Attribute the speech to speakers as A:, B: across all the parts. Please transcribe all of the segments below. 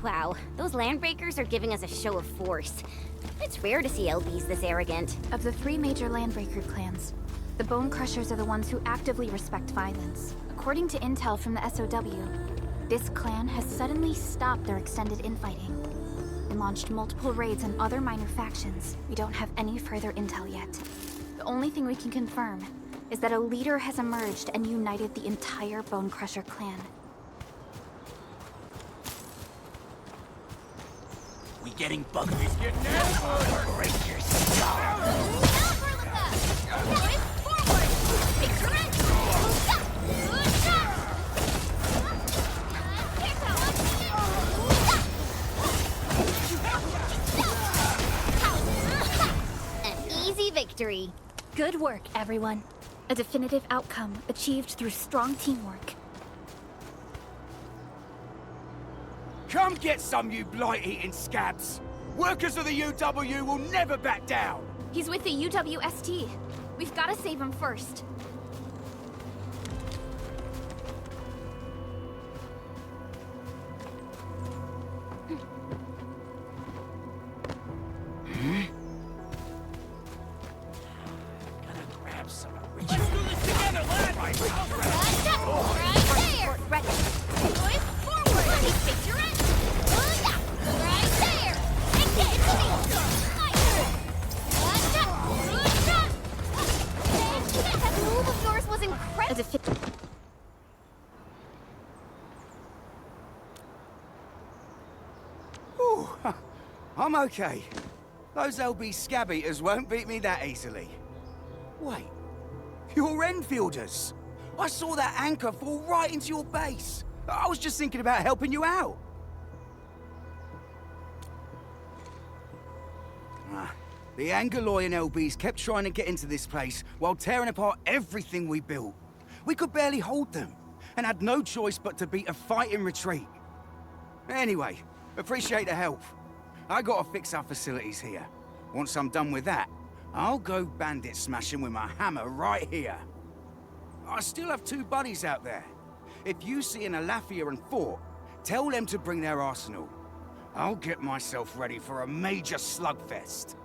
A: Wow, those landbreakers are giving us a show of force. It's rare to see LBs this arrogant.
B: Of the 3 major landbreaker clans, the Bone Crushers are the ones who actively respect violence. According to intel from the SOW, this clan has suddenly stopped their extended infighting and launched multiple raids on other minor factions. We don't have any further intel yet. The only thing we can confirm is that a leader has emerged and united the entire Bone Crusher clan.
C: We getting buggered. He's getting that. Break your skull.
A: An easy victory.
B: Good work, everyone. A definitive outcome achieved through strong teamwork.
C: Come get some, you blight-eating scabs! Workers of the UW will never back down!
B: He's with the UWST. We've got to save him first.
C: Gotta grab some. Let's do this together, lad!
A: Right there! Ready. Boys, forward! Take your end! Right there! That move of yours was incredible!
C: Ooh, I'm okay. Those LB scab eaters won't beat me that easily. Wait, you're Enfielders! I saw that anchor fall right into your base. I was just thinking about helping you out. The Angaloy and LBs kept trying to get into this place while tearing apart everything we built. We could barely hold them, and had no choice but to beat a fighting retreat. Anyway, appreciate the help. I gotta fix our facilities here. Once I'm done with that, I'll go bandit smashing with my hammer right here. I still have 2 buddies out there. If you see an Alafia and Fort, tell them to bring their arsenal. I'll get myself ready for a major slugfest.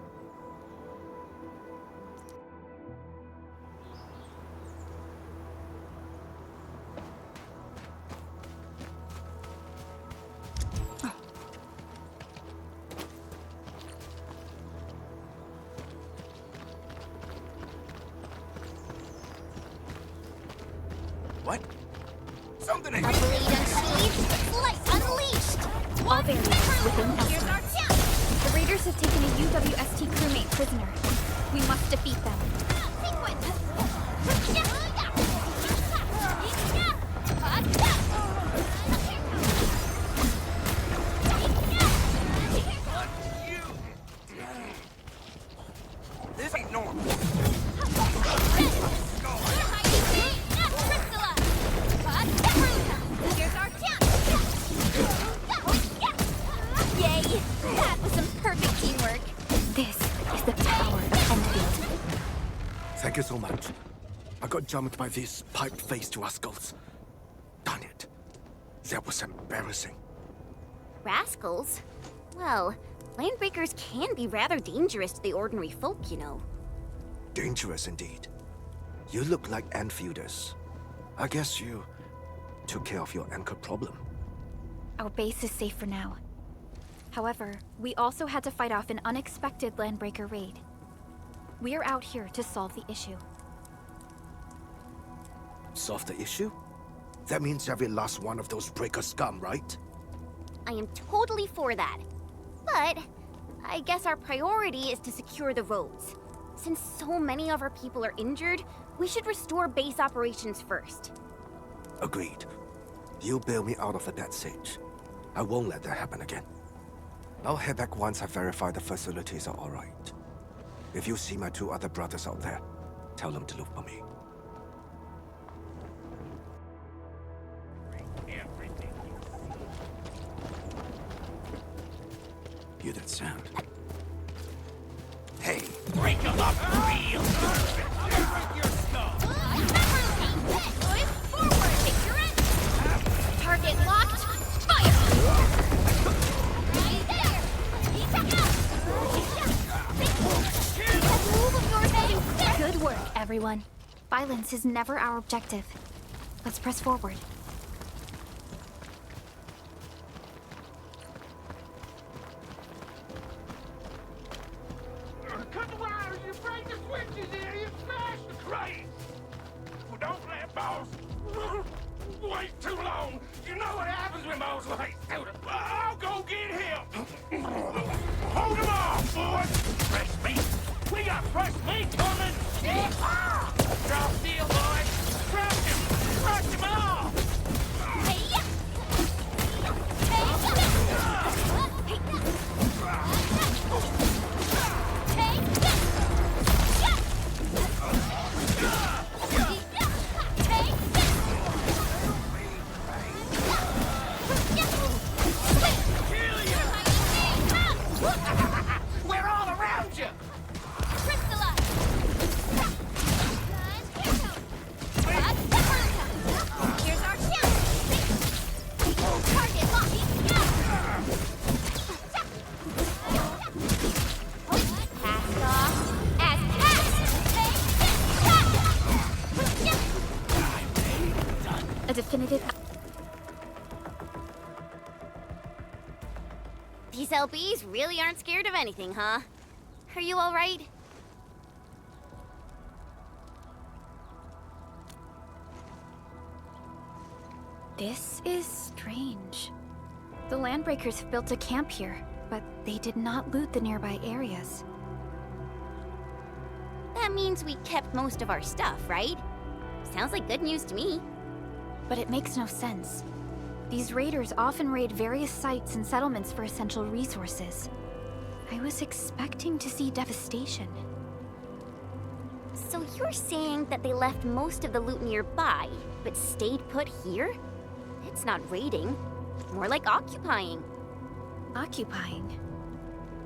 C: What? Something ain't...
A: Blade unsheathed, light unleashed!
B: All variants within
A: Here's
B: Elster.
A: our chance!
B: The raiders have taken a UWST crewmate prisoner. We must defeat them.
C: This ain't normal.
A: Here's our chance! Yay! That was some perfect teamwork!
B: This is the power of Endfield.
D: Thank you so much. I got jumped by these pipe-faced rascals. Darn it. That was embarrassing.
A: Rascals? Well, landbreakers can be rather dangerous to the ordinary folk, you know.
D: Dangerous indeed. You look like Enfielders. I guess you took care of your anchor problem.
B: Our base is safe for now. However, we also had to fight off an unexpected landbreaker raid. We're out here to solve the issue.
D: Solve the issue? That means every last one of those breaker scum, right?
A: I am totally for that. But I guess our priority is to secure the roads. Since so many of our people are injured, we should restore base operations first.
D: Agreed. You bail me out of a dead sage. I won't let that happen again. I'll head back once I verify the facilities are alright. If you see my 2 other brothers out there, tell them to look for me.
C: Hear that sound?
D: Hey!
C: Break them up real good! Break your skull!
A: Forward! Take your end! Target locked! Fire!
B: work, everyone. Violence is never our objective. Let's press forward.
E: Cut the wires, you break the switches here, you smash the crate! Well, don't let boss wait too long. You know what happens when boss waits too long. I'll go get him. Hold him off, boys. Fresh meat. We got fresh meat coming. Yeah. Draw steel, boys. Crush him. Crush him off. We're all around you.
A: Here's our chance! Target locked! Cast off as cast!
B: A definitive...
A: These LBs really aren't scared of anything, huh? Are you alright?
B: This is strange. The Landbreakers have built a camp here, but they did not loot the nearby areas.
A: That means we kept most of our stuff, right? Sounds like good news to me.
B: But it makes no sense. These raiders often raid various sites and settlements for essential resources. I was expecting to see devastation.
A: So you're saying that they left most of the loot nearby, but stayed put here? It's not raiding, more like occupying.
B: Occupying?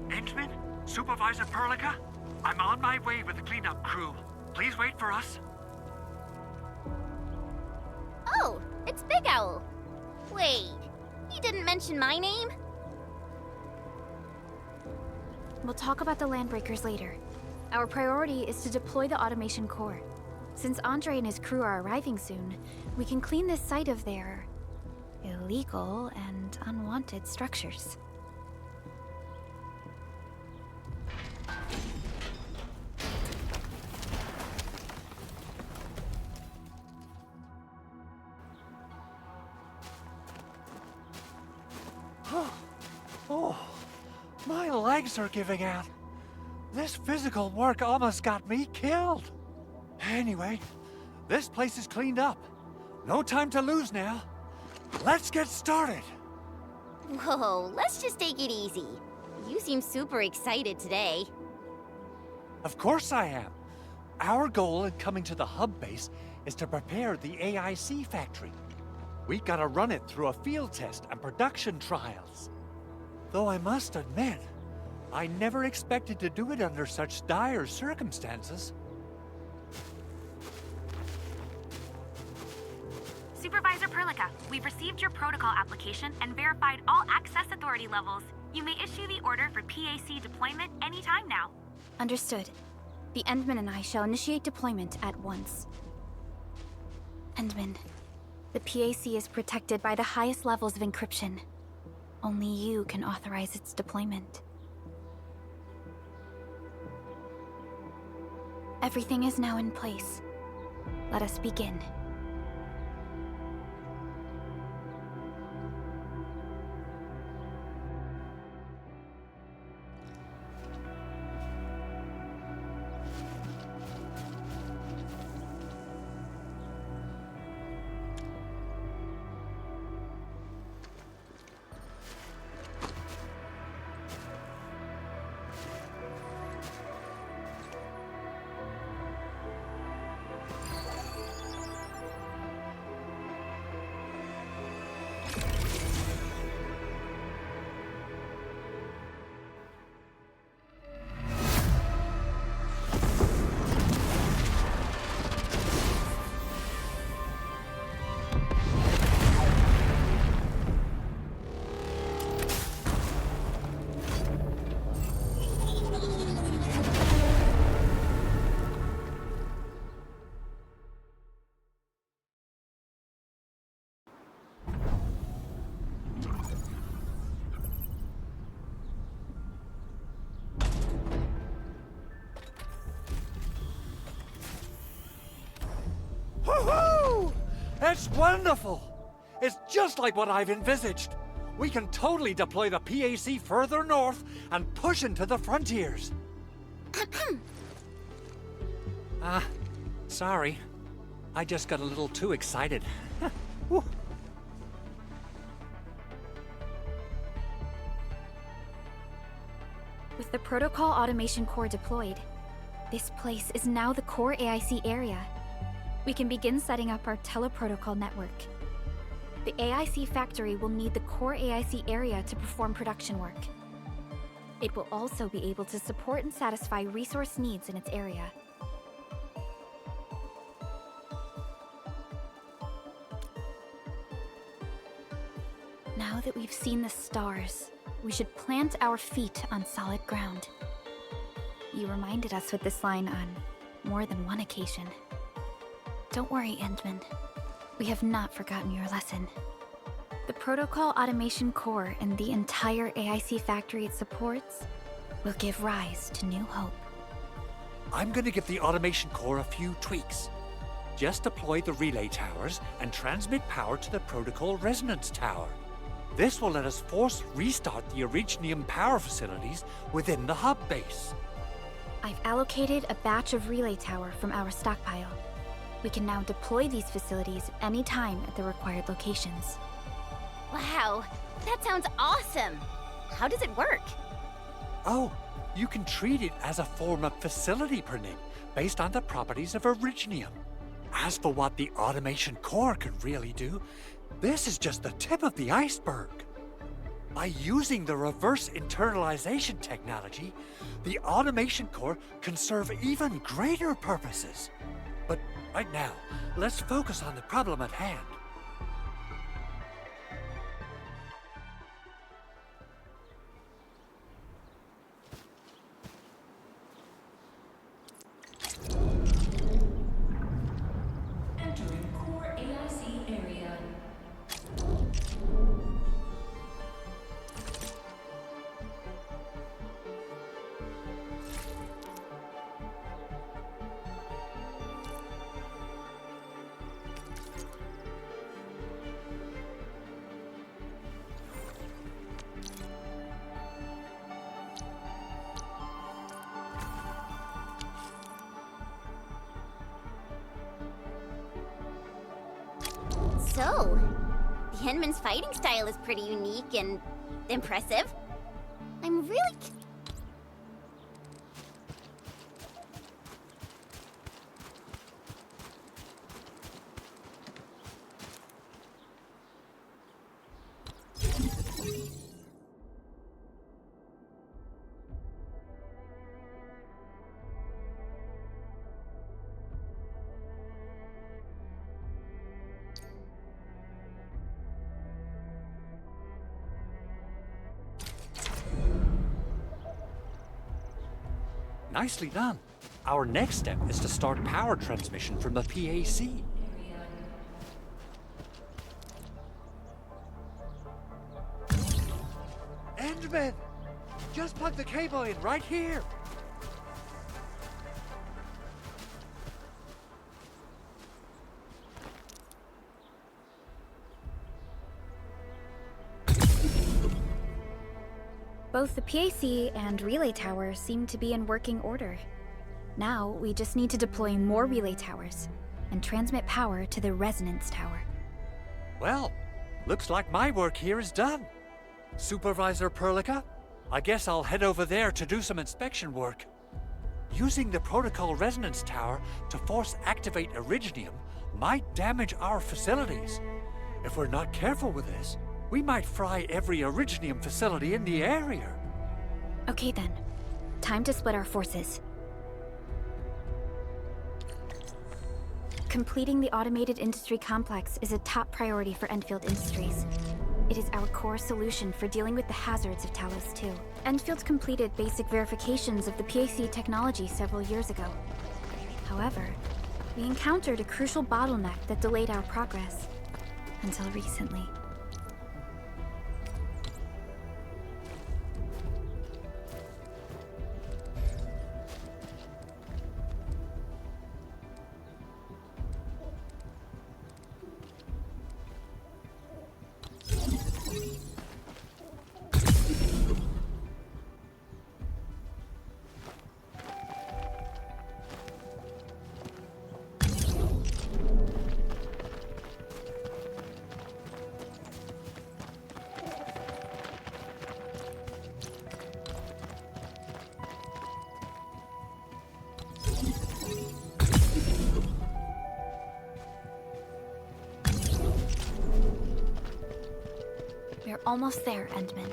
F: Endman? Supervisor Perlica? I'm on my way with the cleanup crew. Please wait for us.
A: Oh, it's Big Owl. Wait, he didn't mention my name?
B: We'll talk about the Landbreakers later. Our priority is to deploy the automation core. Since Andre and his crew are arriving soon, we can clean this site of their illegal and unwanted structures.
F: Oh, my legs are giving out. This physical work almost got me killed. Anyway, this place is cleaned up. No time to lose now. Let's get started.
A: Whoa, let's just take it easy. You seem super excited today.
F: Of course I am. Our goal in coming to the hub base is to prepare the AIC factory. We gotta run it through a field test and production trials. Though I must admit, I never expected to do it under such dire circumstances.
G: Supervisor Perlica, we've received your protocol application and verified all access authority levels. You may issue the order for PAC deployment anytime now.
B: Understood. The Endman and I shall initiate deployment at once. Endman, the PAC is protected by the highest levels of encryption. Only you can authorize its deployment. Everything is now in place. Let us begin.
F: It's wonderful! It's just like what I've envisaged. We can totally deploy the PAC further north and push into the frontiers. Sorry. I just got a little too excited. Whew.
B: With the Protocol Automation Core deployed, this place is now the core AIC area. We can begin setting up our teleprotocol network. The AIC factory will need the core AIC area to perform production work. It will also be able to support and satisfy resource needs in its area. Now that we've seen the stars, we should plant our feet on solid ground. You reminded us with this line on more than one occasion. Don't worry, Endman. We have not forgotten your lesson. The Protocol Automation Core and the entire AIC factory it supports will give rise to new hope.
F: I'm gonna give the automation core a few tweaks. Just deploy the relay towers and transmit power to the Protocol Resonance Tower. This will let us force restart the Originium power facilities within the hub base.
B: I've allocated a batch of relay tower from our stockpile. We can now deploy these facilities anytime at the required locations.
A: Wow, that sounds awesome! How does it work?
F: Oh, you can treat it as a form of facility permit based on the properties of Originium. As for what the automation core can really do, this is just the tip of the iceberg. By using the reverse internalization technology, the automation core can serve even greater purposes. But right now, let's focus on the problem at hand.
H: Entering core AIC area.
A: So, the Henman's fighting style is pretty unique and impressive. I'm really...
F: Nicely done. Our next step is to start power transmission from the PAC. Endman! Just plug the cable in right here!
B: Both the PAC and relay tower seem to be in working order. Now, we just need to deploy more relay towers and transmit power to the resonance tower.
F: Well, looks like my work here is done. Supervisor Perlica, I guess I'll head over there to do some inspection work. Using the Protocol Resonance Tower to force activate Originium might damage our facilities. If we're not careful with this, we might fry every Originium facility in the area.
B: Okay then, time to split our forces. Completing the automated industry complex is a top priority for Endfield Industries. It is our core solution for dealing with the hazards of Talos 2. Endfield's completed basic verifications of the PAC technology several years ago. However, we encountered a crucial bottleneck that delayed our progress. Until recently. Almost there, Endman.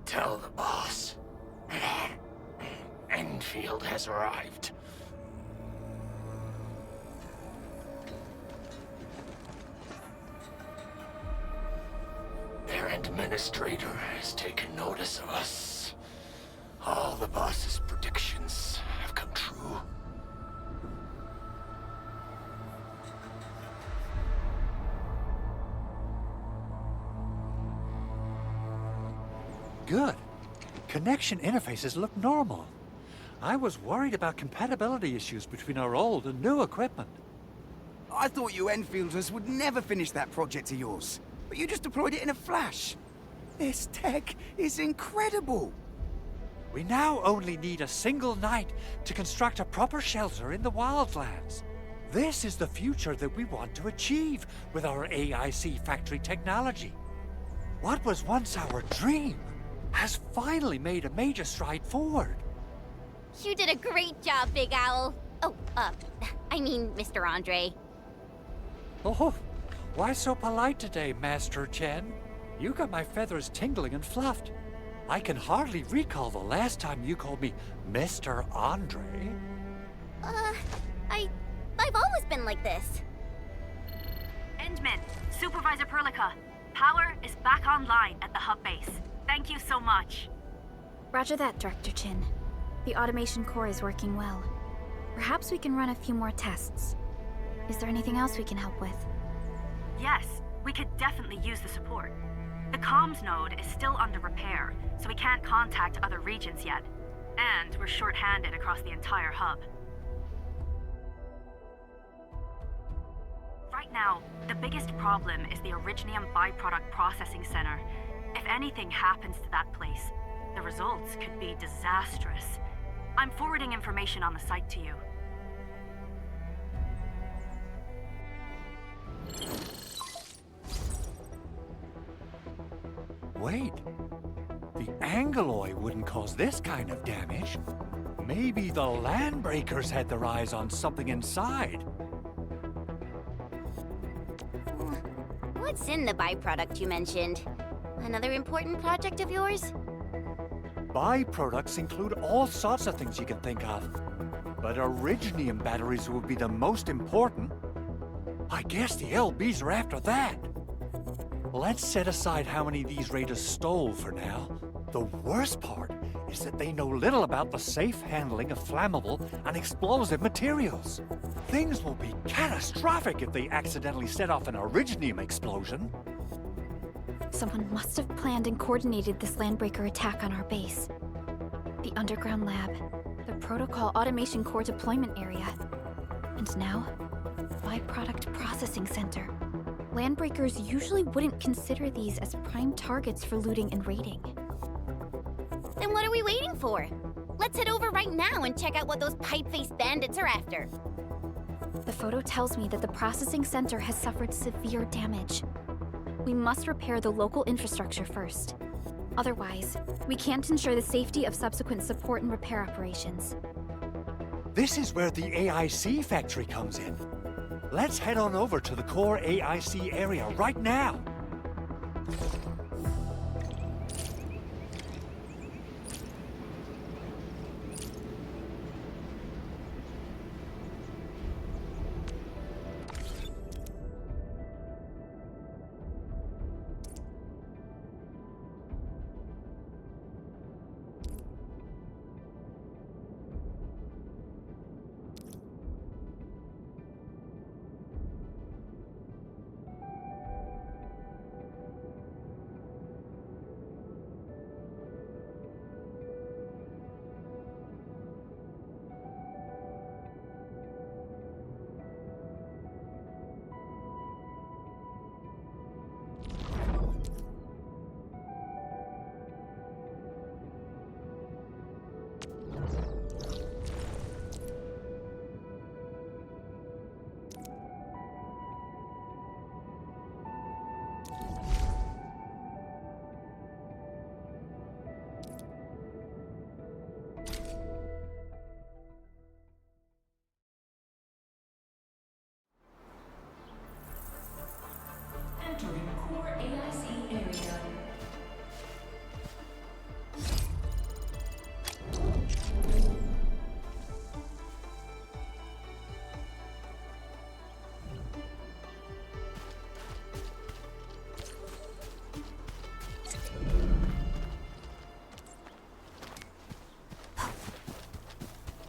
E: Tell the boss. Endfield has arrived. Their administrator has taken notice of us. All the boss's predictions have come true.
F: Good. Connection interfaces look normal. I was worried about compatibility issues between our old and new equipment.
C: I thought you Enfielders would never finish that project of yours, but you just deployed it in a flash. This tech is incredible.
F: We now only need a single night to construct a proper shelter in the wildlands. This is the future that we want to achieve with our AIC factory technology. What was once our dream has finally made a major stride forward.
A: You did a great job, Big Owl. Oh, I mean, Mr. Andre.
F: Oh, why so polite today, Master Chen? You got my feathers tingling and fluffed. I can hardly recall the last time you called me Mr. Andre.
A: I've always been like this.
G: Endman, Supervisor Perlica, power is back online at the hub base. Thank you so much.
B: Roger that, Director Chin. The automation core is working well. Perhaps we can run a few more tests. Is there anything else we can help with?
G: Yes, we could definitely use the support. The comms node is still under repair, so we can't contact other regions yet. And we're short-handed across the entire hub. Right now, the biggest problem is the Originium byproduct processing center. If anything happens to that place, the results could be disastrous. I'm forwarding information on the site to you.
F: Wait, the Angeloy wouldn't cause this kind of damage. Maybe the Landbreakers had their eyes on something inside.
A: What's in the byproduct you mentioned? Another important project of yours?
F: Byproducts include all sorts of things you can think of. But Originium batteries would be the most important. I guess the LBs are after that. Let's set aside how many these raiders stole for now. The worst part is that they know little about the safe handling of flammable and explosive materials. Things will be catastrophic if they accidentally set off an Originium explosion.
B: Someone must have planned and coordinated this Landbreaker attack on our base. The underground lab, the protocol automation core deployment area, and now, byproduct processing center. Landbreakers usually wouldn't consider these as prime targets for looting and raiding.
A: Then what are we waiting for? Let's head over right now and check out what those pipe-faced bandits are after.
B: The photo tells me that the processing center has suffered severe damage. We must repair the local infrastructure first. Otherwise, we can't ensure the safety of subsequent support and repair operations.
F: This is where the AIC factory comes in. Let's head on over to the core AIC area right now.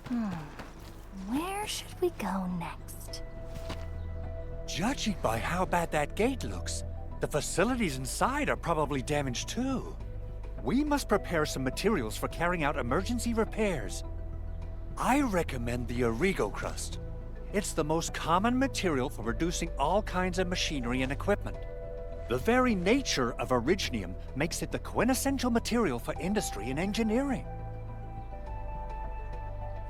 B: Where should we go next?
F: Judging by how bad that gate looks, the facilities inside are probably damaged too. We must prepare some materials for carrying out emergency repairs. I recommend the Origo crust. It's the most common material for producing all kinds of machinery and equipment. The very nature of originium makes it the quintessential material for industry and engineering.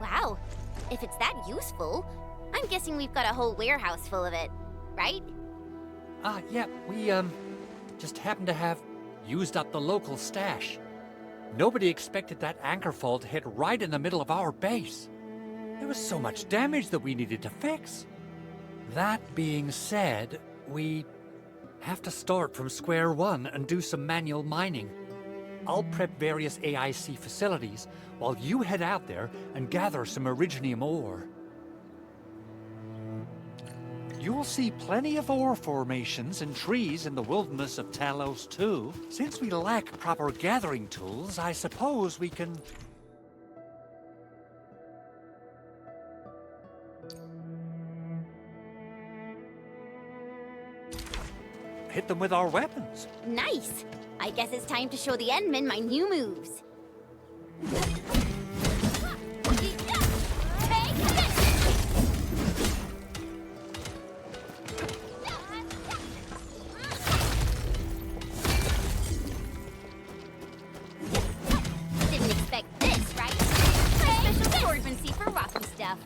A: Wow, if it's that useful, I'm guessing we've got a whole warehouse full of it, right?
F: Yeah, we, just happen to have used up the local stash. Nobody expected that anchor fall to hit right in the middle of our base. There was so much damage that we needed to fix. That being said, we have to start from square one and do some manual mining. I'll prep various AIC facilities while you head out there and gather some originium ore. You'll see plenty of ore formations and trees in the wilderness of Talos too. Since we lack proper gathering tools, I suppose we can... hit them with our weapons.
A: Nice! I guess it's time to show the Endmen my new moves. Didn't expect this, right? My special swordsmancy for rocky stuff.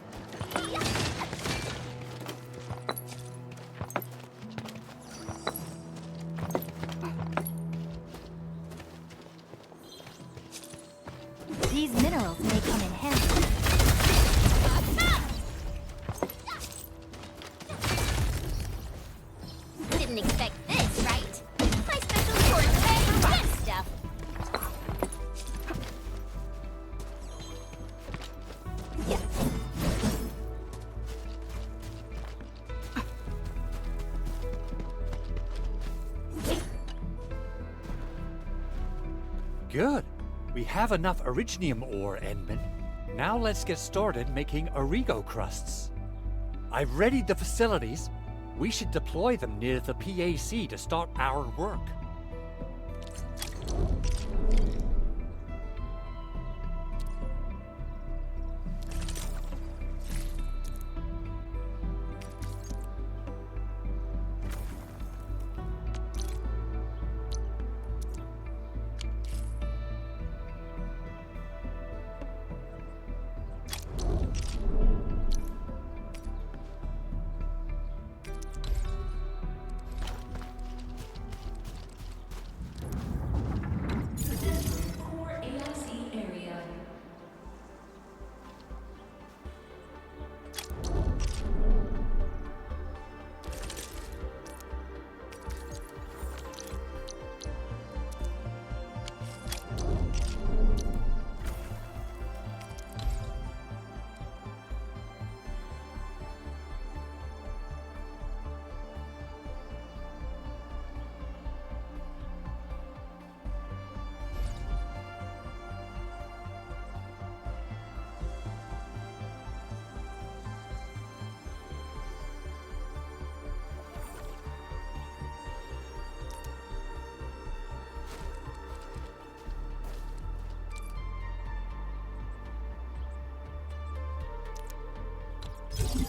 B: These minerals may come in handy.
A: Didn't expect this, right? My special swordsmancy for rocky stuff.
F: Good. We have enough originium ore, Endman. Now let's get started making Origo crusts. I've readied the facilities. We should deploy them near the PAC to start our work.
H: Core AIC area.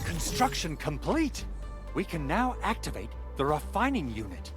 F: Construction complete! We can now activate the refining unit.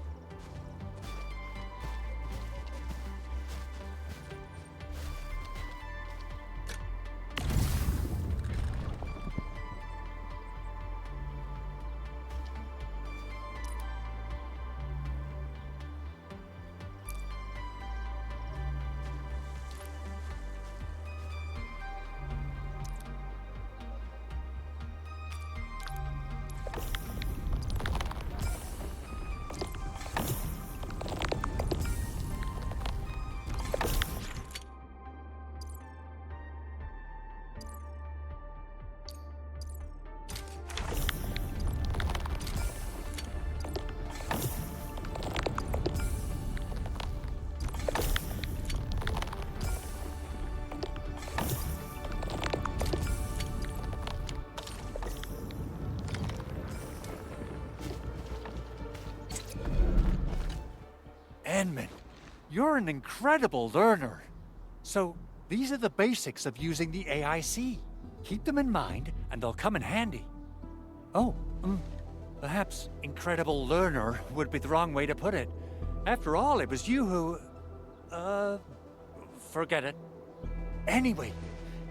F: You're an incredible learner. So, these are the basics of using the AIC. Keep them in mind, and they'll come in handy. Oh, perhaps incredible learner would be the wrong way to put it. After all, it was you who... forget it. Anyway,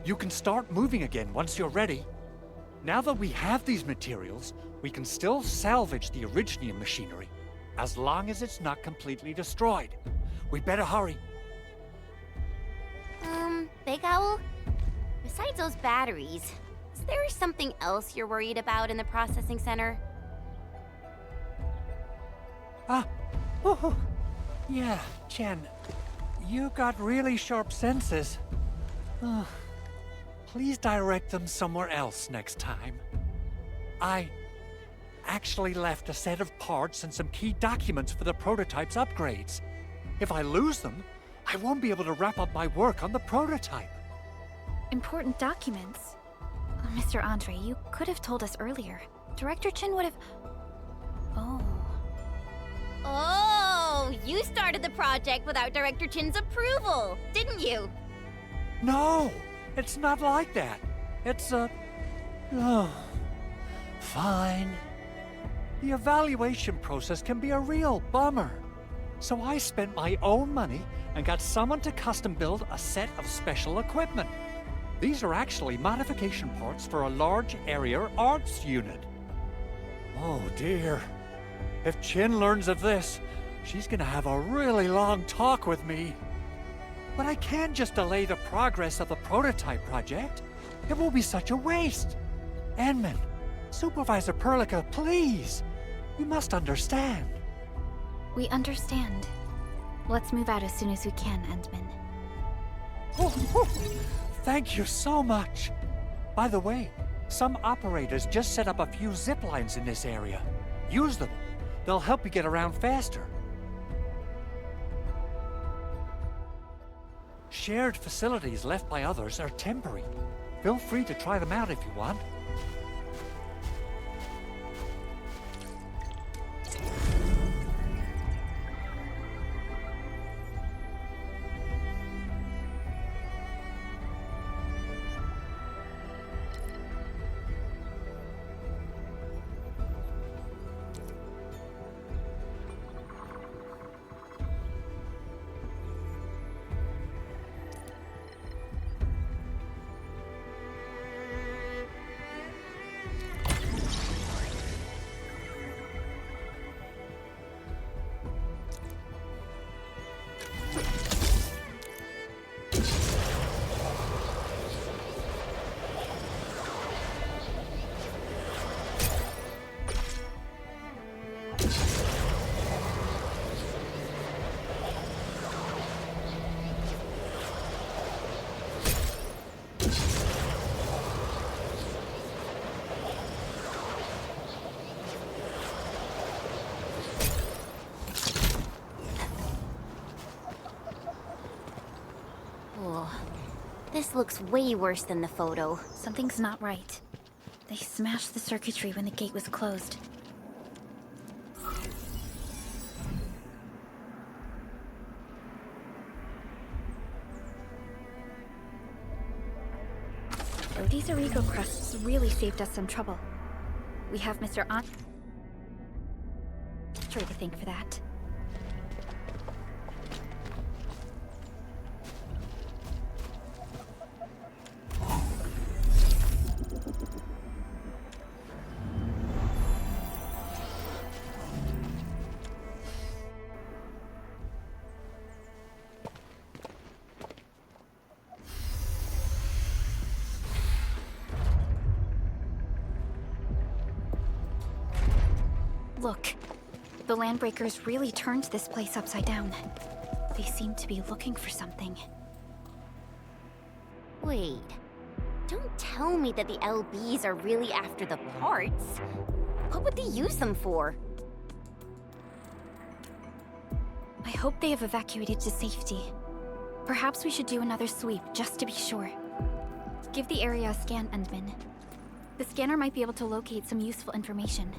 F: you can start moving again once you're ready. Now that we have these materials, we can still salvage the Originium machinery, as long as it's not completely destroyed. We better hurry.
A: Big Owl? Besides those batteries, is there something else you're worried about in the processing center?
F: Yeah, Chen. You got really sharp senses. Please direct them somewhere else next time. I actually left a set of parts and some key documents for the prototype's upgrades. If I lose them, I won't be able to wrap up my work on the prototype.
B: Important documents? Mr. Andre, you could have told us earlier. Director Chin would have...
A: Oh, you started the project without Director Chin's approval, didn't you?
F: No, it's not like that. It's fine. The evaluation process can be a real bummer. So I spent my own money and got someone to custom build a set of special equipment. These are actually modification parts for a large area arts unit. Oh dear. If Chin learns of this, she's gonna have a really long talk with me. But I can't just delay the progress of the prototype project. It will be such a waste. Enman, Supervisor Perlica, please. You must understand.
B: We understand. Let's move out as soon as we can, Endman.
F: Thank you so much. By the way, some operators just set up a few zip lines in this area. Use them. They'll help you get around faster. Shared facilities left by others are temporary. Feel free to try them out if you want.
A: This looks way worse than the photo.
B: Something's not right. They smashed the circuitry when the gate was closed. These Origo crusts really saved us some trouble. We have Mr. Andre to thank for that. Look, the Landbreakers really turned this place upside down. They seem to be looking for something.
A: Wait, don't tell me that the LBs are really after the parts. What would they use them for?
B: I hope they have evacuated to safety. Perhaps we should do another sweep, just to be sure. Give the area a scan, Endman. The scanner might be able to locate some useful information.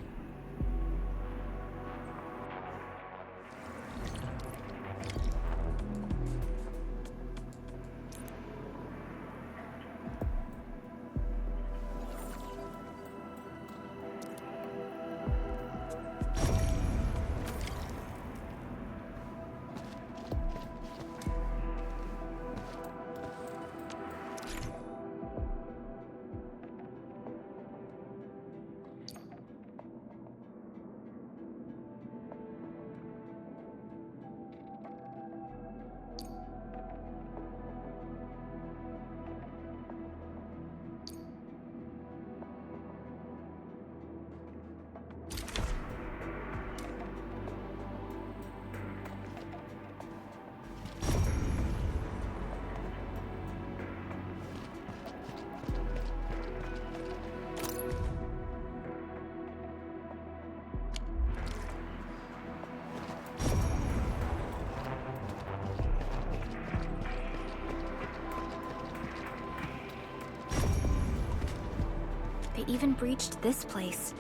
B: They even breached this place.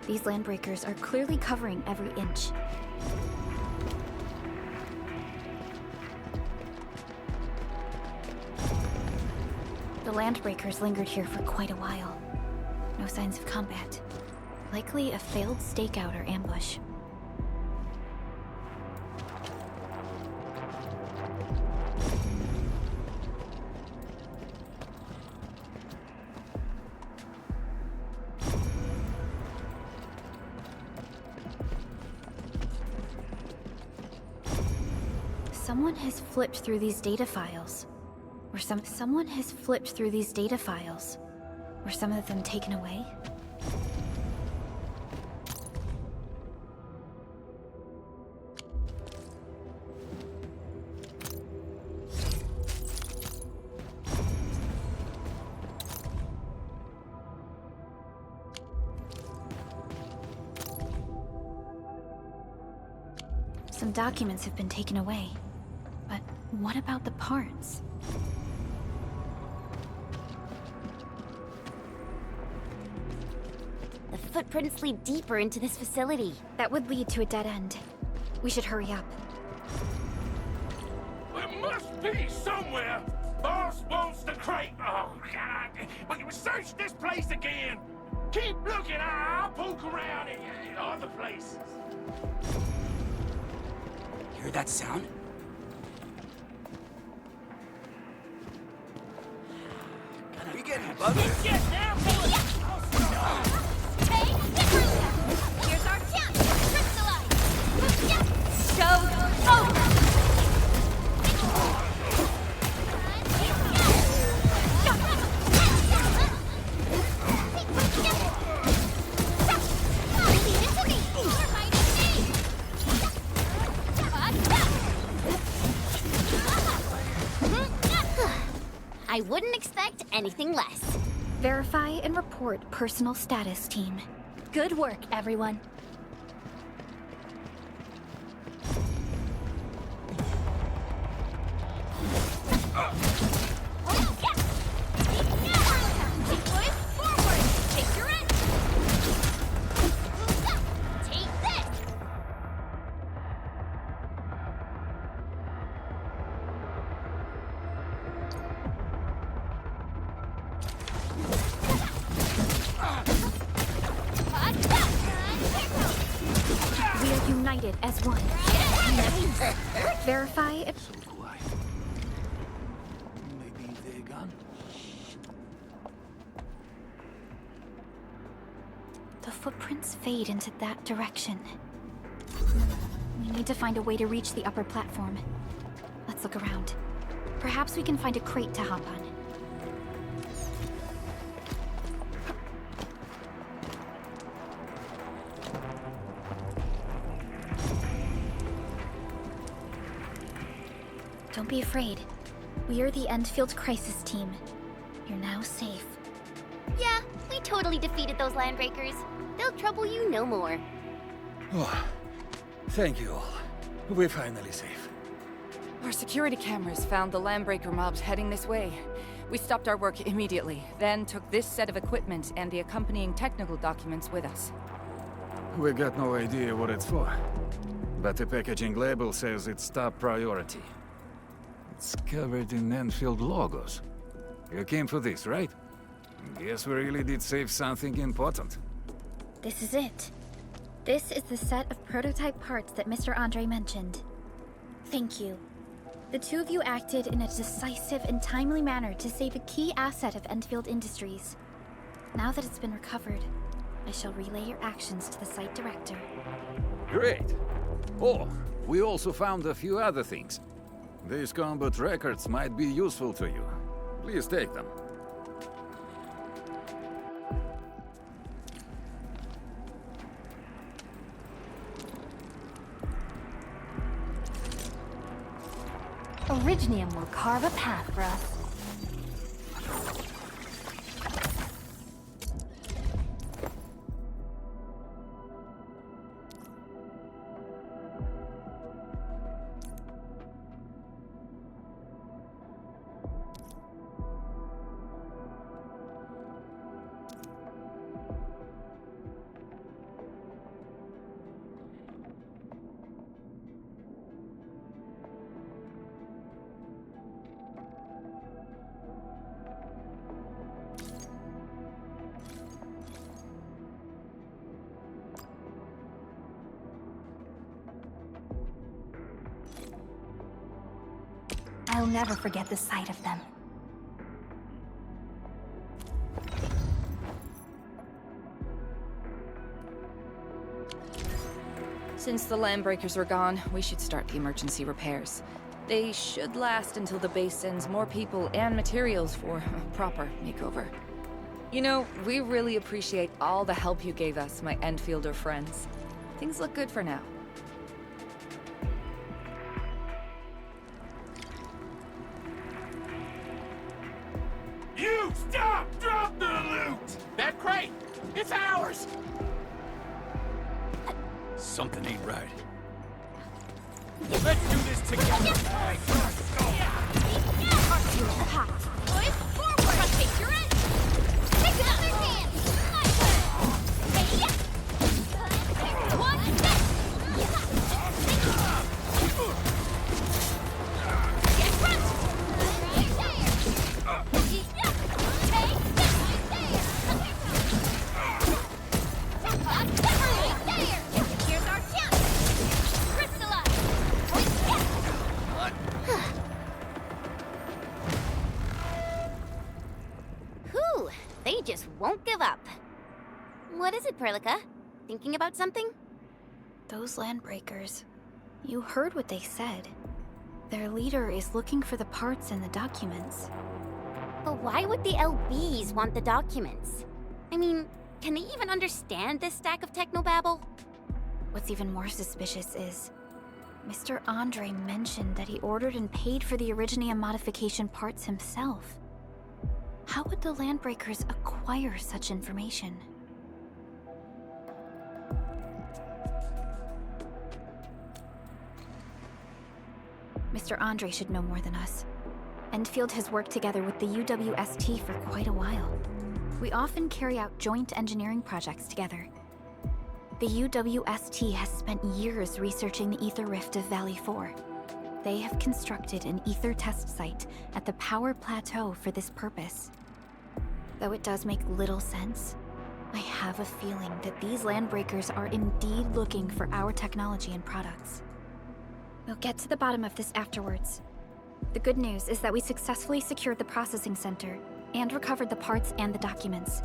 B: These landbreakers are clearly covering every inch. The landbreakers lingered here for quite a while. No signs of combat. Likely a failed stakeout or ambush. Someone has flipped through these data files. Someone has flipped through these data files. Were some of them taken away? Some documents have been taken away. But what about the parts?
A: The footprints lead deeper into this facility.
B: That would lead to a dead end. We should hurry up.
E: There must be somewhere. Boss wants the crate. Oh, God. We can search this place again. Keep looking. I'll poke around in other places.
C: Hear that sound?
D: We getting buzzed.
E: Get down, boys.
A: Hey, here's our chance to crystallize. Show over. I wouldn't expect anything less.
B: Verify and report personal status, team. Good work, everyone. We are united as one. Verify and...
C: So quiet. Maybe they're gone.
B: The footprints fade into that direction. We need to find a way to reach the upper platform. Let's look around. Perhaps we can find a crate to hop on. Don't be afraid. We are the Endfield crisis team. You're now safe.
A: Yeah, we totally defeated those landbreakers. They'll trouble you no more.
I: Oh, thank you all. We're finally safe.
J: Our security cameras found the landbreaker mobs heading this way. We stopped our work immediately, then took this set of equipment and the accompanying technical documents with us.
I: We got no idea what it's for, but the packaging label says it's top priority. It's covered in Endfield logos. You came for this, right? Guess we really did save something important.
B: This is it. This is the set of prototype parts that Mr. Andre mentioned. Thank you. The two of you acted in a decisive and timely manner to save a key asset of Endfield Industries. Now that it's been recovered, I shall relay your actions to the site director.
I: Great. Oh, we also found a few other things. These combat records might be useful to you. Please take them.
G: Originium will carve a path for us.
B: I'll never forget the sight of them.
J: Since the Landbreakers are gone, we should start the emergency repairs. They should last until the base sends more people and materials for a proper makeover. You know, we really appreciate all the help you gave us, my Endfielder friends. Things look good for now.
E: You stop! Drop the loot! That crate! It's ours!
K: Something ain't right.
E: Let's do this together!
A: Boys, forward! Take your end! Take another hand! One, get front! Right there! Take this right there! Here's our chance! Crystallize! Whew, they just won't give up. What is it, Perlica? Thinking about something?
B: Those Landbreakers. You heard what they said. Their leader is looking for the parts in the documents.
A: But why would the LBs want the documents? I mean, can they even understand this stack of technobabble?
B: What's even more suspicious is Mr. Andre mentioned that he ordered and paid for the Originium modification parts himself. How would the Landbreakers acquire such information? Mr. Andre should know more than us. Endfield has worked together with the UWST for quite a while. We often carry out joint engineering projects together. The UWST has spent years researching the ether rift of Valley 4. They have constructed an ether test site at the Power Plateau for this purpose. Though it does make little sense, I have a feeling that these Landbreakers are indeed looking for our technology and products. We'll get to the bottom of this afterwards. The good news is that we successfully secured the processing center and recovered the parts and the documents.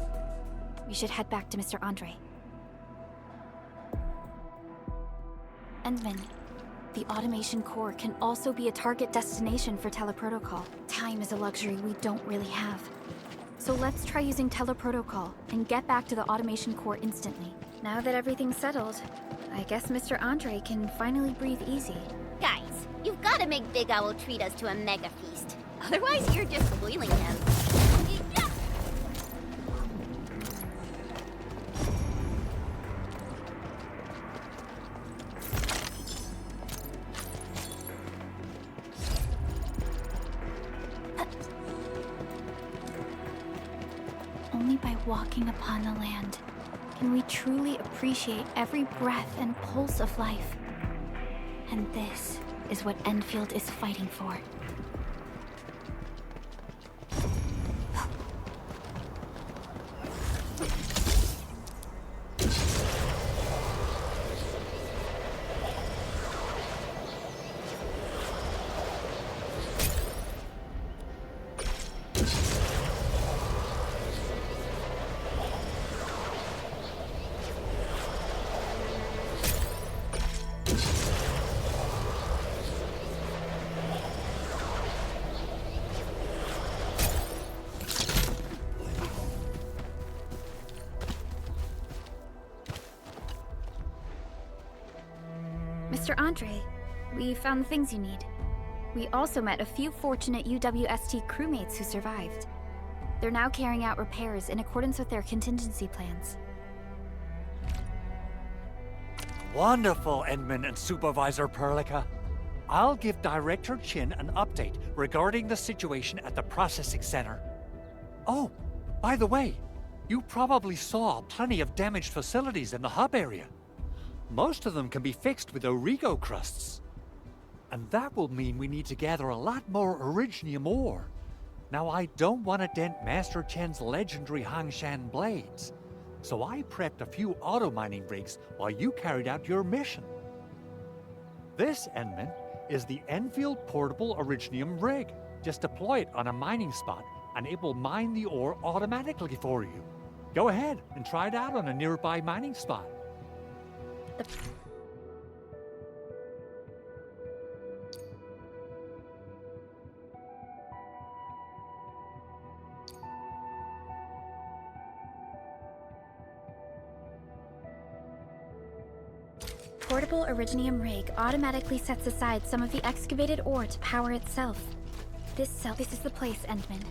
B: We should head back to Mr. Andre. Endman, the automation core can also be a target destination for teleprotocol. Time is a luxury we don't really have. So let's try using teleprotocol and get back to the automation core instantly. Now that everything's settled, I guess Mr. Andre can finally breathe easy.
A: Guys, you've got to make Big Owl treat us to a mega feast. Otherwise, you're just spoiling him.
B: Only by walking upon the land can we truly appreciate every breath and pulse of life. And this is what Endfield is fighting for. Mr. Andre, we found the things you need. We also met a few fortunate UWST crewmates who survived. They're now carrying out repairs in accordance with their contingency plans.
F: Wonderful, Endman and Supervisor Perlica. I'll give Director Chin an update regarding the situation at the processing center. Oh, by the way, you probably saw plenty of damaged facilities in the hub area. Most of them can be fixed with Origo crusts. And that will mean we need to gather a lot more Originium ore. Now, I don't want to dent Master Chen's legendary Hangshan blades, so I prepped a few auto-mining rigs while you carried out your mission. This, Endman, is the Endfield portable Originium rig. Just deploy it on a mining spot, and it will mine the ore automatically for you. Go ahead and try it out on a nearby mining spot.
B: Portable Originium rig automatically sets aside some of the excavated ore to power itself. This is the place, Endman.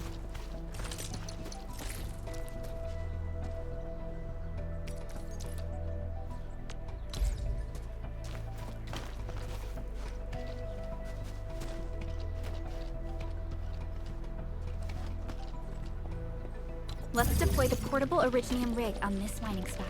B: Let's deploy the portable Originium rig on this mining spot.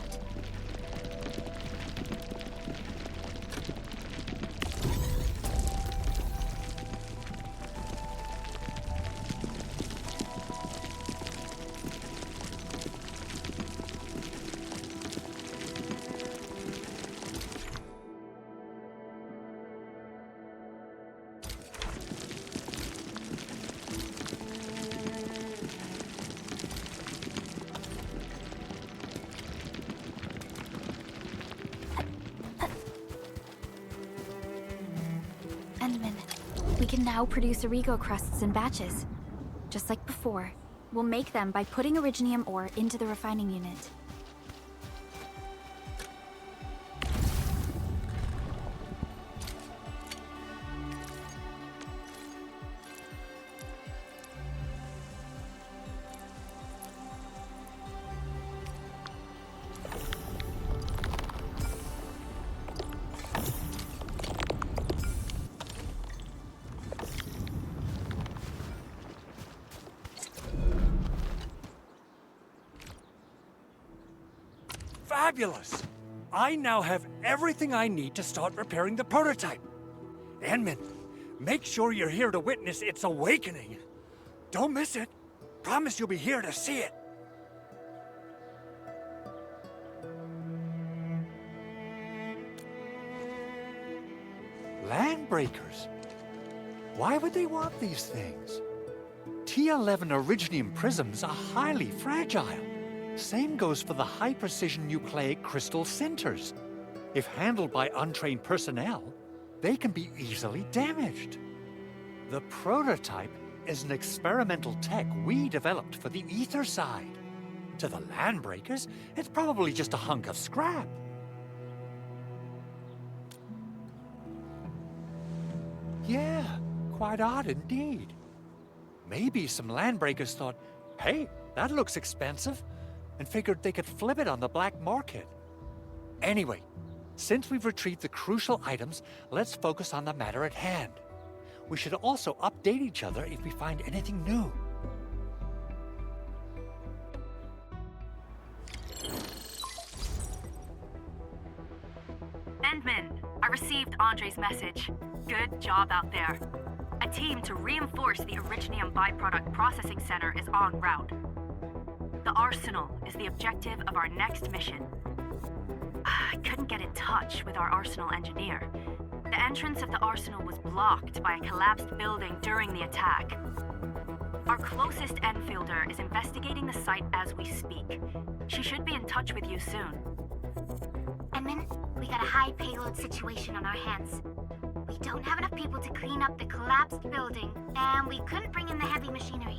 B: Endman, we can now produce Origo crusts in batches. Just like before, we'll make them by putting Originium ore into the refining unit.
F: Fabulous! I now have everything I need to start repairing the prototype. Enman, make sure you're here to witness its awakening. Don't miss it. Promise you'll be here to see it. Landbreakers? Why would they want these things? T11 Originium prisms are highly fragile. Same goes for the high-precision nucleic crystal centers. If handled by untrained personnel, they can be easily damaged. The prototype is an experimental tech we developed for the ether side. To the Landbreakers, it's probably just a hunk of scrap. Yeah, quite odd indeed. Maybe some Landbreakers thought, hey, that looks expensive, and figured they could flip it on the black market. Anyway, since we've retrieved the crucial items, let's focus on the matter at hand. We should also update each other if we find anything new.
G: Endman, I received Andre's message. Good job out there. A team to reinforce the Originium byproduct processing center is en route. The arsenal is the objective of our next mission. I couldn't get in touch with our arsenal engineer. The entrance of the arsenal was blocked by a collapsed building during the attack. Our closest Enfielder is investigating the site as we speak. She should be in touch with you soon.
K: Edmund, we got a high payload situation on our hands. We don't have enough people to clean up the collapsed building, and we couldn't bring in the heavy machinery.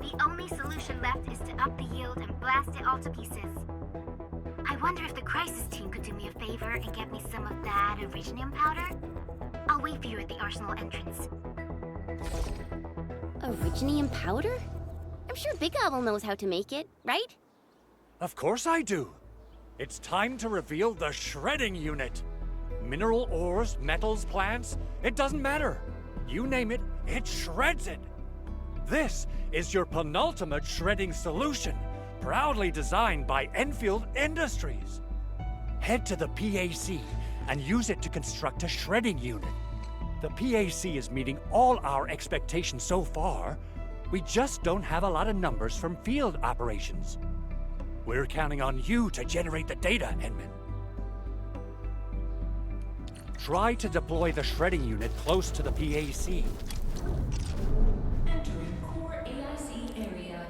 K: The only solution left is to up the yield and blast it all to pieces. I wonder if the crisis team could do me a favor and get me some of that Originium powder? I'll wait for you at the arsenal entrance.
A: Originium powder? I'm sure Big Owl knows how to make it, right?
F: Of course I do. It's time to reveal the shredding unit. Mineral ores, metals, plants, it doesn't matter. You name it, it shreds it. This is your penultimate shredding solution, proudly designed by Enfield Industries. Head to the PAC and use it to construct a shredding unit. The PAC is meeting all our expectations so far. We just don't have a lot of numbers from field operations. We're counting on you to generate the data, Edmund. Try to deploy the shredding unit close to the PAC.
H: Entering core AIC area.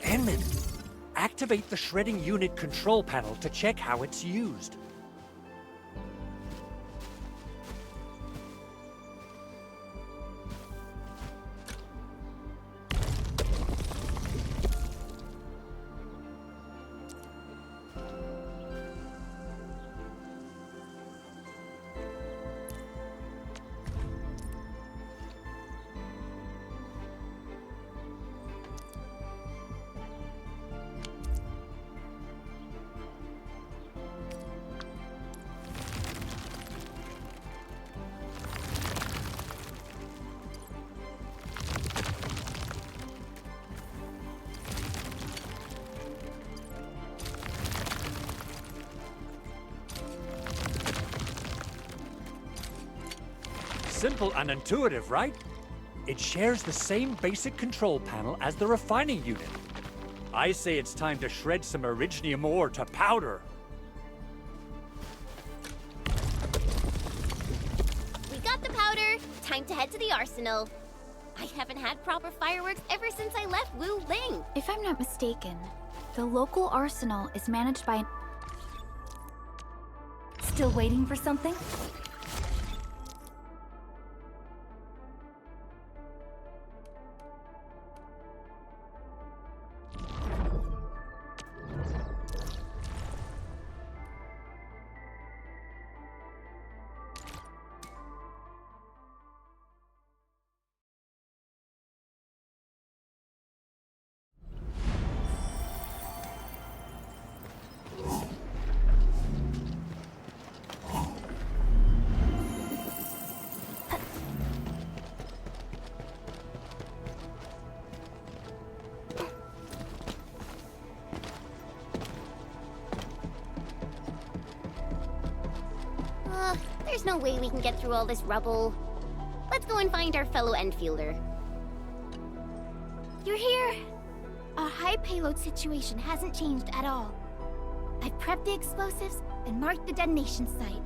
F: Enman, activate the shredding unit control panel to check how it's used. Simple and intuitive, right? It shares the same basic control panel as the refining unit. I say it's time to shred some Originium ore to powder.
A: We got the powder. Time to head to the arsenal. I haven't had proper fireworks ever since I left Wu Ling.
B: If I'm not mistaken, the local arsenal is managed by an... Still waiting for something?
A: There's no way we can get through all this rubble. Let's go and find our fellow Endfielder.
K: You're here! Our high payload situation hasn't changed at all. I've prepped the explosives and marked the detonation site.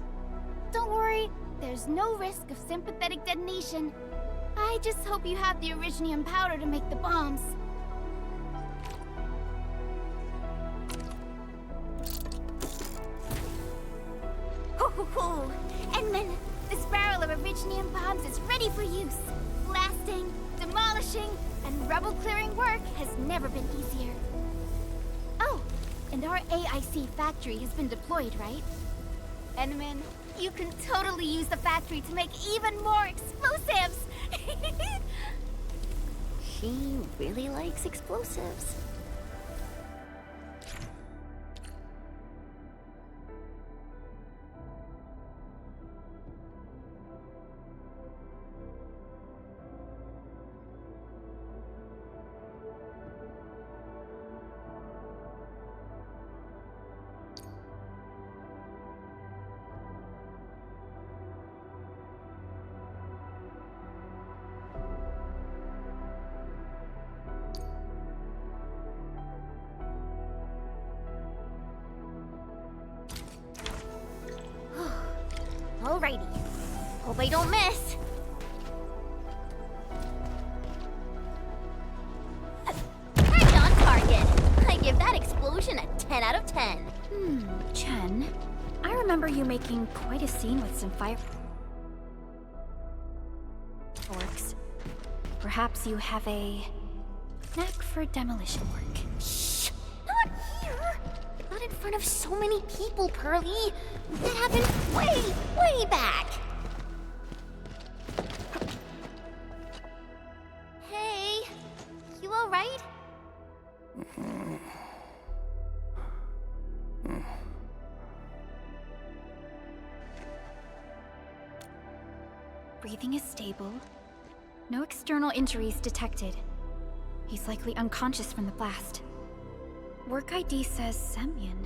K: Don't worry, there's no risk of sympathetic detonation. I just hope you have the Originium powder to make the bombs. Ho! Endman, this barrel of Originium bombs is ready for use. Blasting, demolishing, and rubble-clearing work has never been easier. Oh, and our AIC factory has been deployed, right? Endman, you can totally use the factory to make even more explosives!
A: She really likes explosives. Alrighty. Hope I don't miss. Right on target. I give that explosion a 10 out of 10.
B: Chen, I remember you making quite a scene with some fireworks. Perhaps you have a knack for demolition work.
A: Shh! Not here! Not in front of so many people, Pearly. That happened way back. Hey, you alright?
B: Breathing is stable. No external injuries detected. He's likely unconscious from the blast. Work ID says Semyon.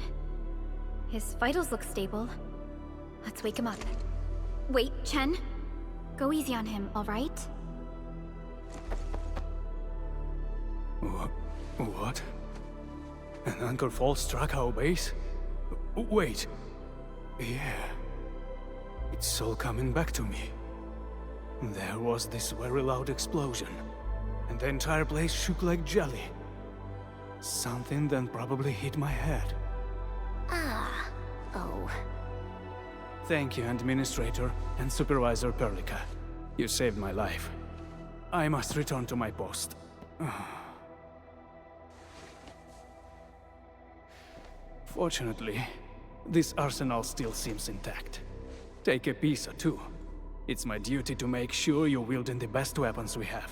B: His vitals look stable. Let's wake him up. Wait, Chen. Go easy on him, alright?
L: What? An anchor fault struck our base? Wait. Yeah. It's all coming back to me. There was this very loud explosion, and the entire place shook like jelly. Something then probably hit my head.
A: Ah. Oh.
L: Thank you, Administrator and Supervisor Perlica. You saved my life. I must return to my post. Fortunately, this arsenal still seems intact. Take a piece or two. It's my duty to make sure you're wielding the best weapons we have.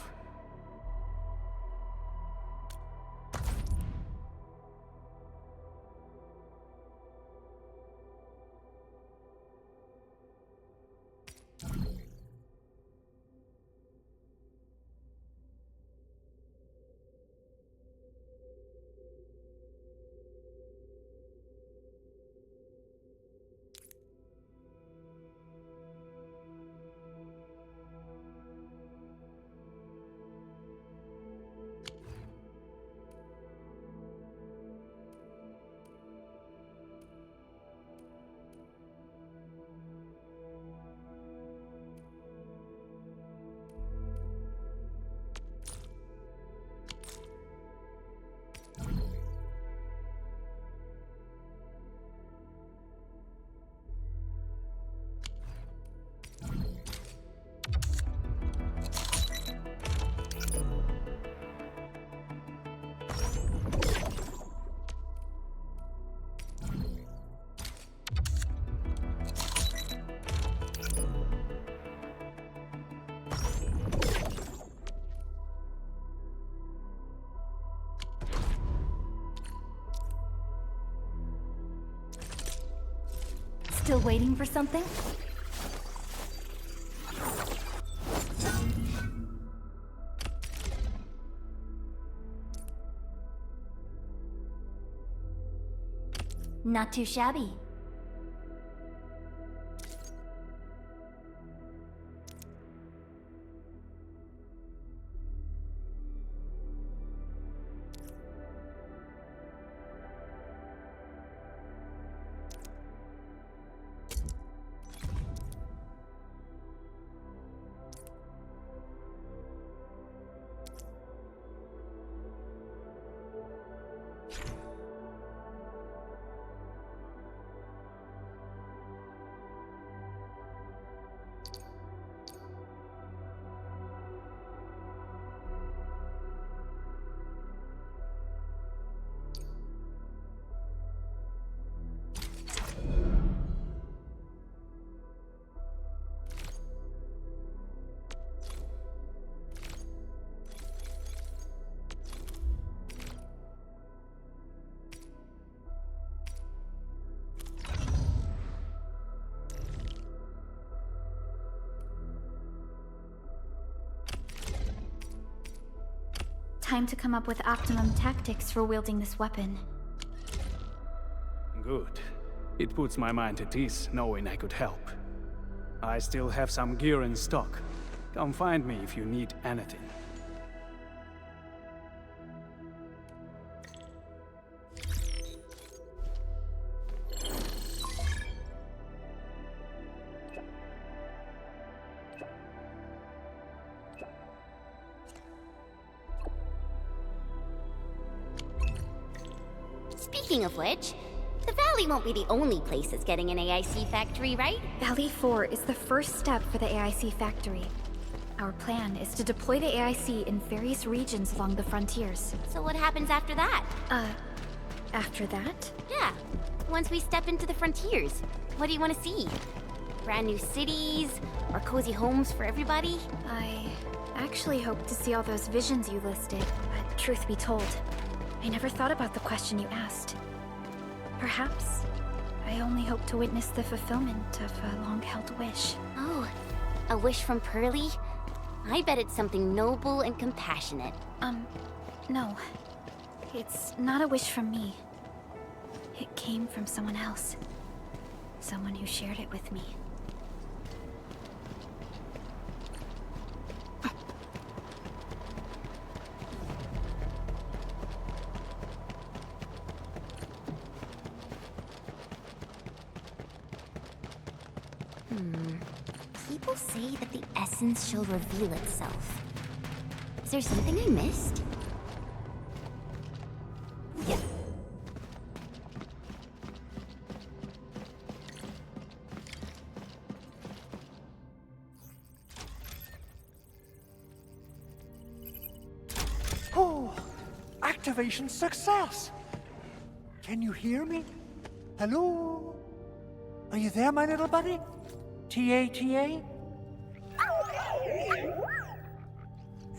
B: Still waiting for something? Not too shabby. Time to come up with optimum tactics for wielding this weapon.
L: Good. It puts my mind at ease knowing I could help. I still have some gear in stock. Come find me if you need anything.
A: Speaking of which, the Valley won't be the only place that's getting an AIC factory, right?
B: Valley 4 is the first step for the AIC factory. Our plan is to deploy the AIC in various regions along the frontiers.
A: So what happens after that?
B: After that?
A: Yeah, once we step into the frontiers, what do you want to see? Brand new cities, or cozy homes for everybody?
B: I actually hope to see all those visions you listed, but truth be told, I never thought about the question you asked. Perhaps I only hope to witness the fulfillment of a long-held wish.
A: Oh, A wish from Pearly? I bet it's something noble and compassionate.
B: No. It's not a wish from me. It came from someone else. Someone who shared it with me.
A: People say that the essence shall reveal itself. Is there something I missed? Yeah.
F: Oh, activation success! Can you hear me? Hello? Are you there, my little buddy? T-A-T-A?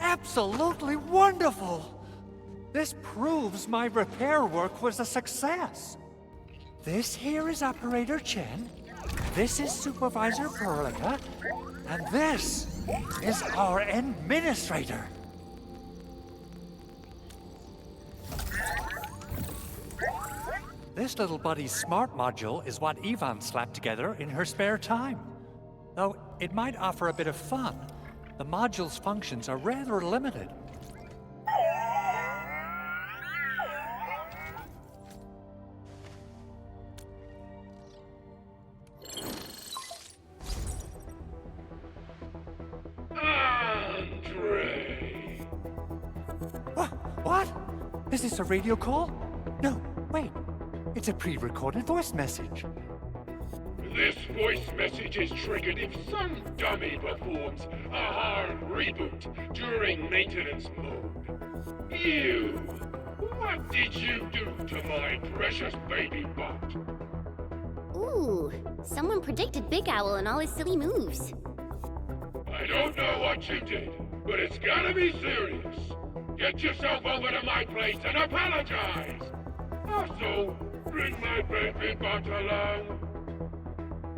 F: Absolutely wonderful! This proves my repair work was a success. This here is Operator Chen, this is Supervisor Perlica, and this is our Administrator. This little buddy's smart module is what Yvonne slapped together in her spare time. Though it might offer a bit of fun, the module's functions are rather limited.
E: Andre!
F: What? Is this a radio call? No, wait. It's a pre-recorded voice message.
E: This voice message is triggered if some dummy performs a hard reboot during maintenance mode. You! What did you do to my precious baby bot?
A: Ooh, someone predicted Big Owl and all his silly moves.
E: I don't know what you did, but it's gotta be serious. Get yourself over to my place and apologize! Also, bring my baby bot along.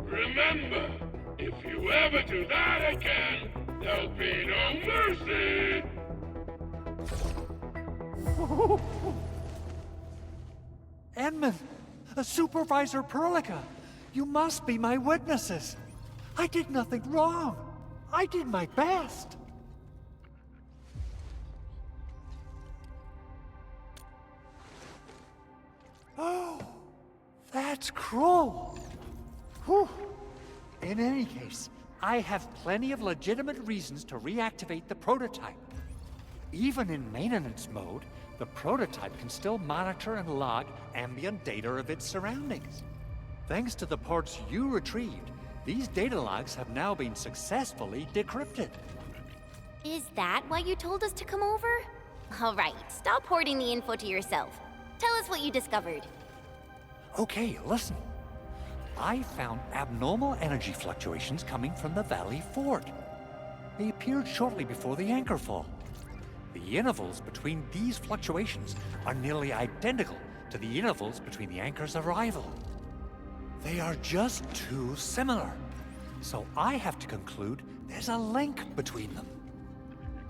E: Remember, if you ever do that again, there'll be no mercy!
F: Edmund, Supervisor Perlica, you must be my witnesses. I did nothing wrong. I did my best. Oh, that's cruel. Whew. In any case, I have plenty of legitimate reasons to reactivate the prototype. Even in maintenance mode, the prototype can still monitor and log ambient data of its surroundings. Thanks to the parts you retrieved, these data logs have now been successfully decrypted.
A: Is that why you told us to come over? All right, stop hoarding the info to yourself. Tell us what you discovered.
F: Okay, listen. I found abnormal energy fluctuations coming from the Valley Fort. They appeared shortly before the anchor fall. The intervals between these fluctuations are nearly identical to the intervals between the anchor's arrival. They are just too similar. So I have to conclude there's a link between them.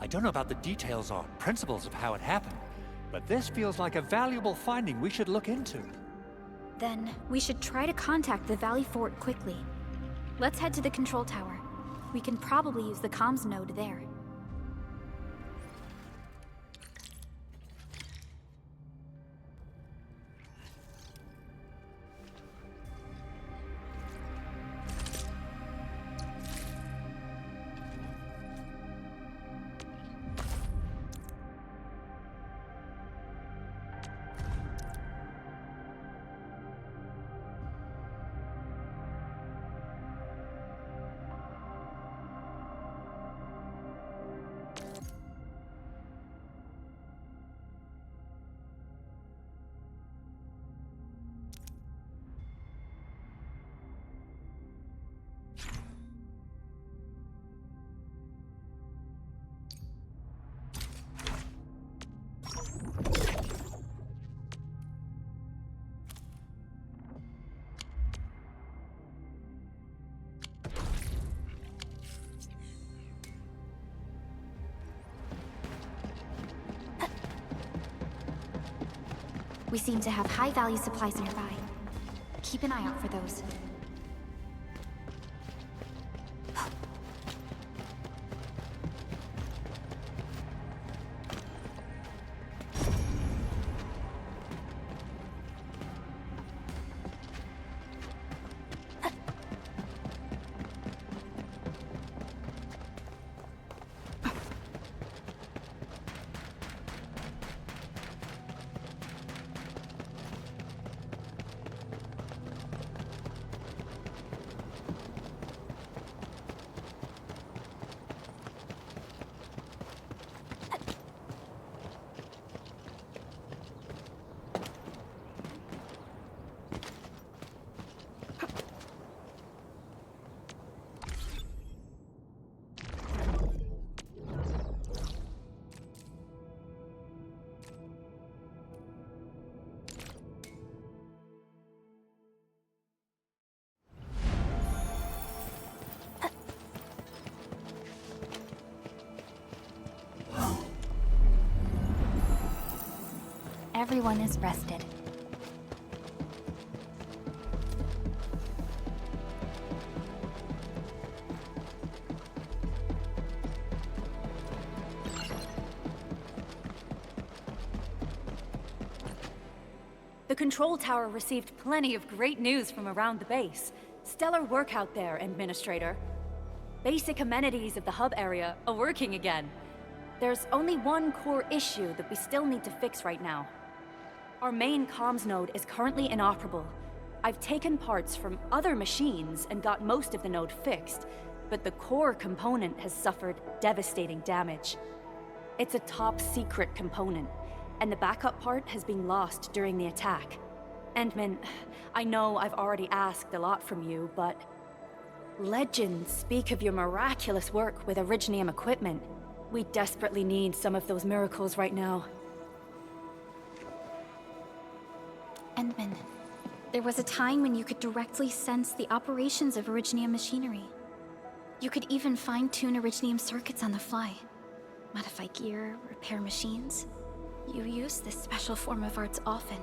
F: I don't know about the details or principles of how it happened, but this feels like a valuable finding we should look into.
B: Then we should try to contact the Valley Fort quickly. Let's head to the control tower. We can probably use the comms node there. We seem to have high-value supplies nearby. Keep an eye out for those. Everyone is rested.
G: The control tower received plenty of great news from around the base. Stellar work out there, Administrator. Basic amenities of the hub area are working again. There's only one core issue that we still need to fix right now. Our main comms node is currently inoperable. I've taken parts from other machines and got most of the node fixed, but the core component has suffered devastating damage. It's a top-secret component, and the backup part has been lost during the attack. Endman, I know I've already asked a lot from you, but legends speak of your miraculous work with Originium equipment. We desperately need some of those miracles right now.
B: Endman, there was a time when you could directly sense the operations of Originium machinery. You could even fine-tune Originium circuits on the fly. Modify gear, repair machines. You use this special form of arts often.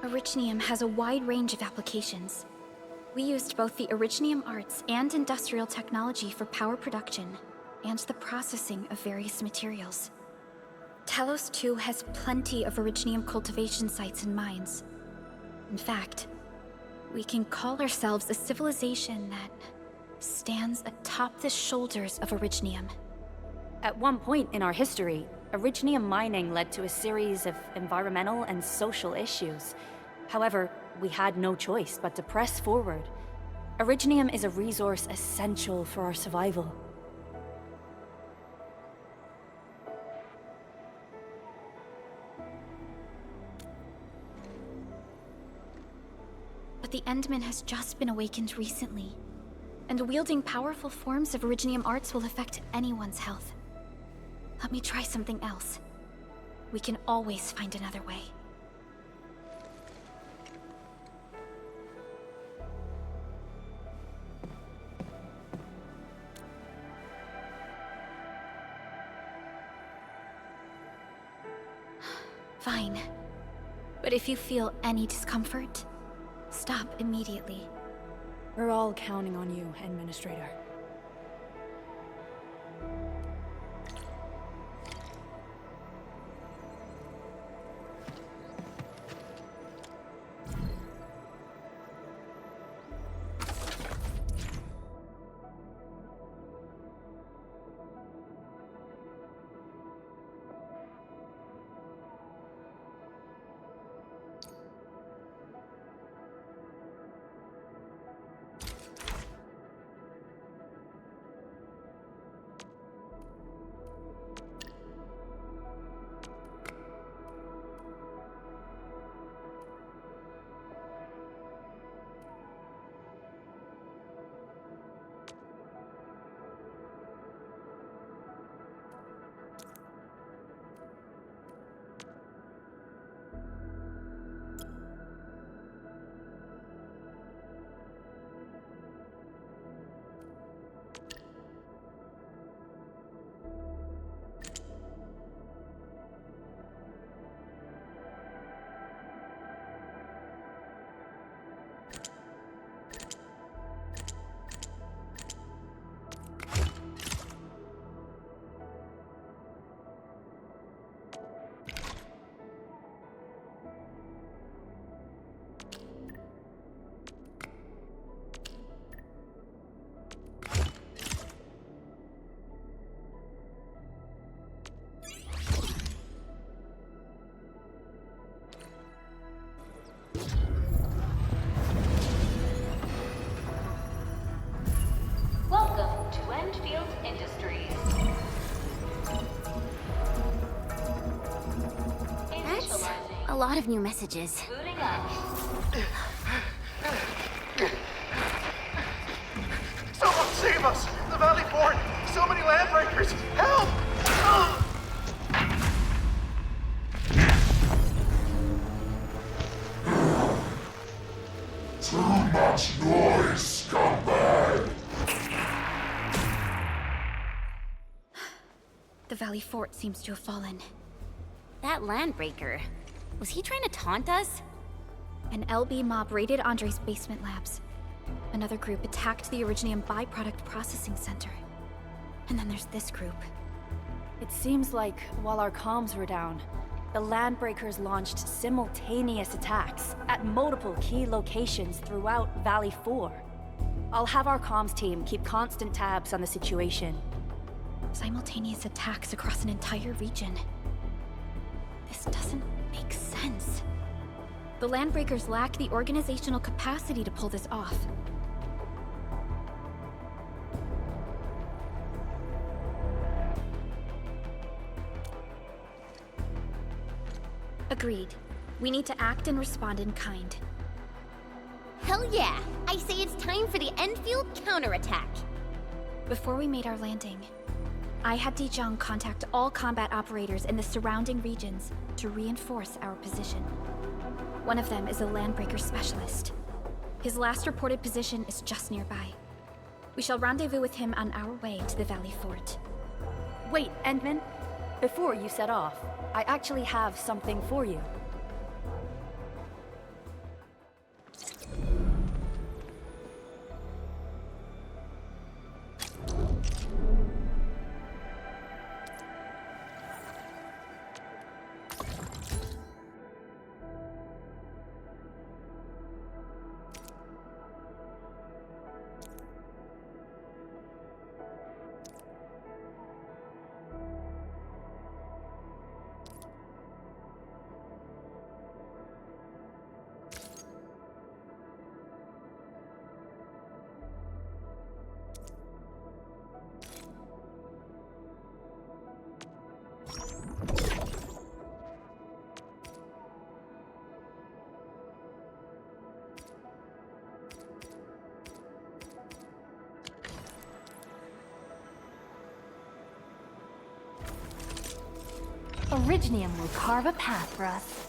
B: Originium has a wide range of applications. We used both the Originium arts and industrial technology for power production, and the processing of various materials. Telos 2 has plenty of Originium cultivation sites and mines. In fact, we can call ourselves a civilization that stands atop the shoulders of Originium.
G: At one point in our history, Originium mining led to a series of environmental and social issues. However, we had no choice but to press forward. Originium is a resource essential for our survival.
B: But the Endman has just been awakened recently, and wielding powerful forms of Originium arts will affect anyone's health. Let me try something else. We can always find another way. Fine. But if you feel any discomfort, stop immediately.
G: We're all counting on you, Administrator.
A: lot of new messages.
H: Booting up.
E: Someone save us! The Valley Fort! So many landbreakers! Help!
M: Too much noise, scumbag!
B: The Valley Fort seems to have fallen.
A: That landbreaker, was he trying to taunt us?
B: An LB mob raided Andre's basement labs. Another group attacked the Originium byproduct processing center. And then there's this group.
G: It seems like while our comms were down, the Landbreakers launched simultaneous attacks at multiple key locations throughout Valley 4. I'll have our comms team keep constant tabs on the situation.
B: Simultaneous attacks across an entire region. This doesn't make sense. The Landbreakers lack the organizational capacity to pull this off. Agreed. We need to act and respond in kind.
A: Hell yeah! I say it's time for the Endfield counterattack.
B: Before we made our landing, I had Dijong contact all combat operators in the surrounding regions to reinforce our position. One of them is a Landbreaker specialist. His last reported position is just nearby. We shall rendezvous with him on our way to the Valley Fort.
G: Wait, Endman, before you set off, I actually have something for you.
H: Originium will carve a path for us.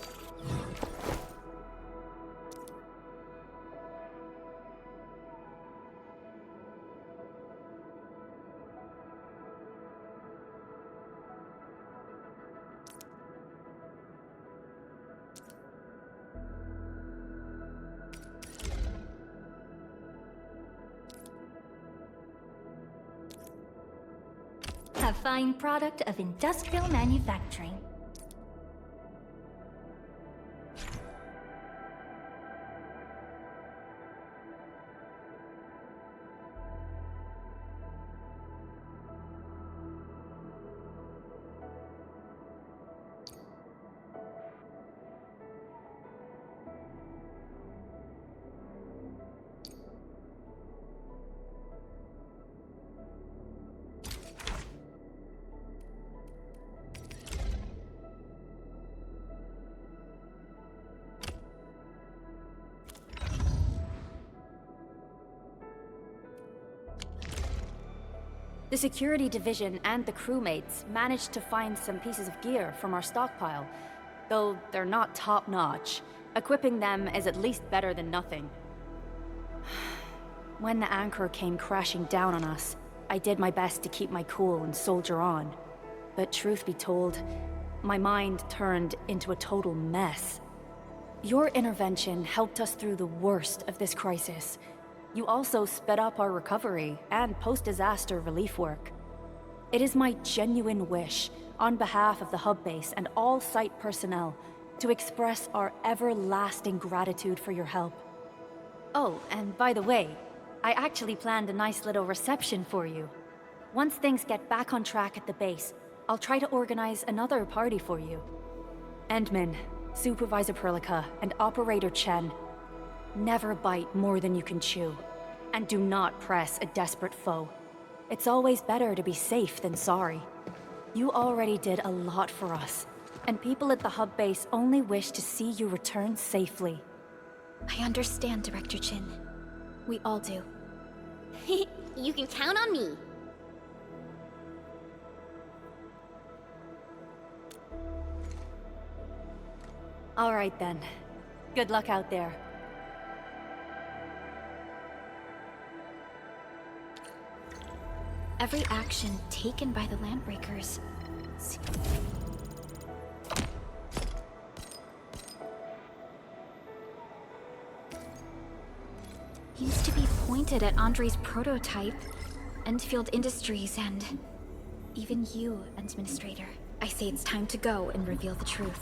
H: A fine product of industrial manufacturing.
G: The security division and the crewmates managed to find some pieces of gear from our stockpile, though they're not top-notch. Equipping them is at least better than nothing. When the anchor came crashing down on us, I did my best to keep my cool and soldier on. But truth be told, my mind turned into a total mess. Your intervention helped us through the worst of this crisis. You also sped up our recovery and post-disaster relief work. It is my genuine wish, on behalf of the hub base and all site personnel, to express our everlasting gratitude for your help. Oh, and by the way, I actually planned a nice little reception for you. Once things get back on track at the base, I'll try to organize another party for you. Endman, Supervisor Perlica, and Operator Chen, never bite more than you can chew. And do not press a desperate foe. It's always better to be safe than sorry. You already did a lot for us.
N: And people at the hub base only wish to see you return safely.
B: I understand, Director Chin. We all do.
A: You can count on me.
N: All right then. Good luck out there.
B: Every action taken by the Landbreakers seems to be pointed at Andre's prototype, Endfield Industries, and even you, Administrator. I say it's time to go and reveal the truth.